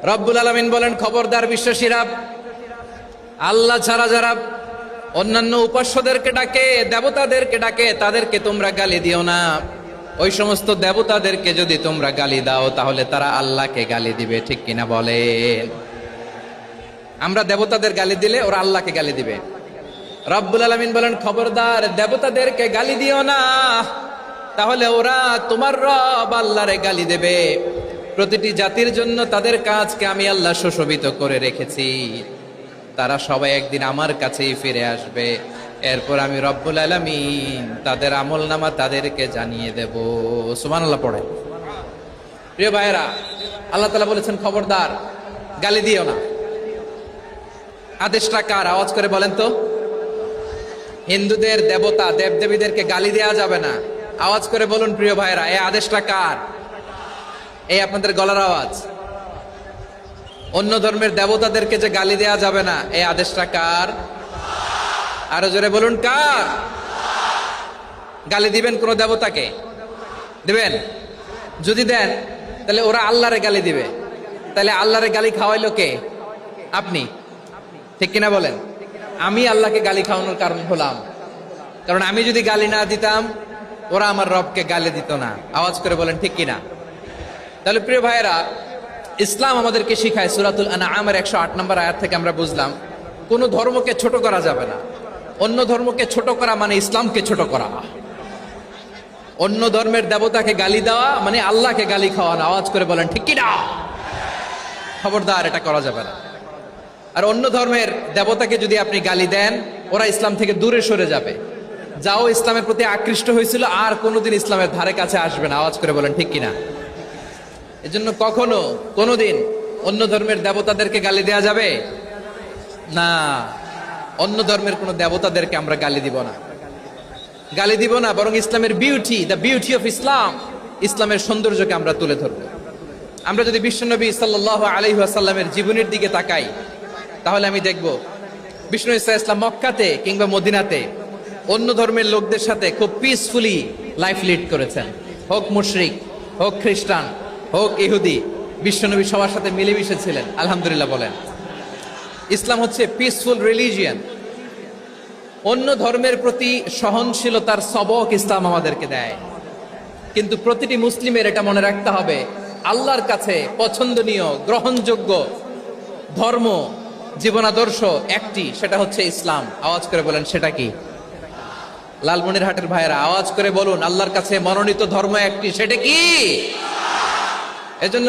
রব্বুল আলামিন বলেন, খবরদার বিশ্বাসীরা, আল্লাহ ছাড়া যারা অন্যান্য উপাস্যদেরকে ডাকে, দেবতাদেরকে ডাকে, তাদেরকে তোমরা গালি দিও না। ওই সমস্ত দেবতাদেরকে যদি তোমরা গালি দাও তাহলে তারা আল্লাহকে গালি দিবে, ঠিক কিনা বলেন? আমরা দেবতাদের গালি দিলে ওরা আল্লাহকে গালি দিবে। রব্বুল আলামিন বলেন, খবরদার দেবতাদেরকে গালি দিও না, তাহলে ওরা তোমার রব আল্লাহরে গালি দেবে। প্রতিটি জাতির জন্য তাদের কাজকে আমি আল্লাহ সুশোভিত করে রেখেছি, তারা সবাই একদিন আমার কাছেই ফিরে আসবে। এরপর আমি রব্বুল আলামিন তাদের আমলনামা তাদেরকে জানিয়ে দেব। সুবহানাল্লাহ পড়ে। প্রিয় ভাইয়েরা, আল্লাহ তাআলা বলেছেন খবরদার গালি দিও না। আদেশটা কার? আওয়াজ করে বলেন তো। হিন্দুদের দেবতা দেবদেবীদেরকে গালি দেওয়া যাবে না। আওয়াজ করে বলুন প্রিয় ভাইয়েরা, এই আদেশটা কার? এই আপনাদের গলার আওয়াজ। অন্য ধর্মের দেবতাদেরকে যে গালি দেওয়া যাবে না, এই আদেশটা কার? আরো জোরে বলুন, কার? গালি দিবেন কোন দেবতাকে? দিবেন? যদি দেন তাহলে ওরা আল্লাহরে গালি দিবে। তাহলে আল্লাহরে গালি খাওয়াইলো কে? আপনি, ঠিক কিনা বলেন? আমি আল্লাহকে গালি খাওয়ানোর কারণ হলাম, কারণ আমি যদি গালি না দিতাম ওরা আমার রবকে গালি দিত না। আওয়াজ করে বলেন ঠিক কিনা? তাহলে প্রিয় ভাইয়েরা, ইসলাম আমাদেরকে শিখায়, সূরাতুল আনআমের 108 নম্বর আয়াত থেকে আমরা বুঝলাম কোন ধর্মকে ছোট করা যাবে না। অন্য ধর্মকে ছোট করা মানে ইসলামকে ছোট করা। অন্য ধর্মের দেবতাকে গালি দেওয়া মানে আল্লাহকে গালি খাওয়ানো। আওয়াজ করে বলেন ঠিক কিনা? খবরদার, এটা করা যাবে না। আর অন্য ধর্মের দেবতাকে যদি আপনি গালি দেন, ওরা ইসলাম থেকে দূরে সরে যাবে। যাও ইসলামের প্রতি আকৃষ্ট হয়েছিল আর কোনোদিন ইসলামের ধারে কাছে আসবে না। আওয়াজ করে বলেন ঠিক কিনা? এজন্য কখনো কোনোদিন অন্য ধর্মের দেবতাদেরকে গালি দেয়া যাবে না। অন্য ধর্মের কোন দেবতাদেরকে আমরা গালি দিব না, গালি দিব না, বরং ইসলামের beauty, the beauty of Islam, ইসলামের সৌন্দর্যকে আমরা তুলে ধরব। আমরা যদি বিশ্বনবী সাল্লাল্লাহু আলাইহি ওয়াসাল্লামের জীবনের দিকে তাকাই, তাহলে আমি দেখব বিষ্ণু ইসলাম মক্কাতে কিংবা মদিনাতে অন্য ধর্মের লোকদের সাথে খুব পিসফুলি লাইফ লিড করেছেন। হোক মুশরিক, হোক খ্রিস্টান, হোক ইহুদি, বিশ্বনবী সবার সাথে মিলেমিশে ছিলেন। আলহামদুলিল্লাহ বলেন। ইসলাম হচ্ছে পিসফুল রিলিজিয়ান। অন্য ধর্মের প্রতি সহনশীলতার সবক ইসলাম আমাদেরকে দেয়। কিন্তু প্রতিটি মুসলিমের এটা মনে রাখতে হবে, আল্লাহর কাছে পছন্দনীয় গ্রহণযোগ্য ধর্ম, জীবনাদর্শ একটি, সেটা হচ্ছে ইসলাম। আওয়াজ করে বলেন সেটা কি? লালমনিরহাটের ভাইয়েরা আওয়াজ করে বলুন, আল্লাহর কাছে মনোনীত ধর্ম একটি, সেটা কি? এজন্য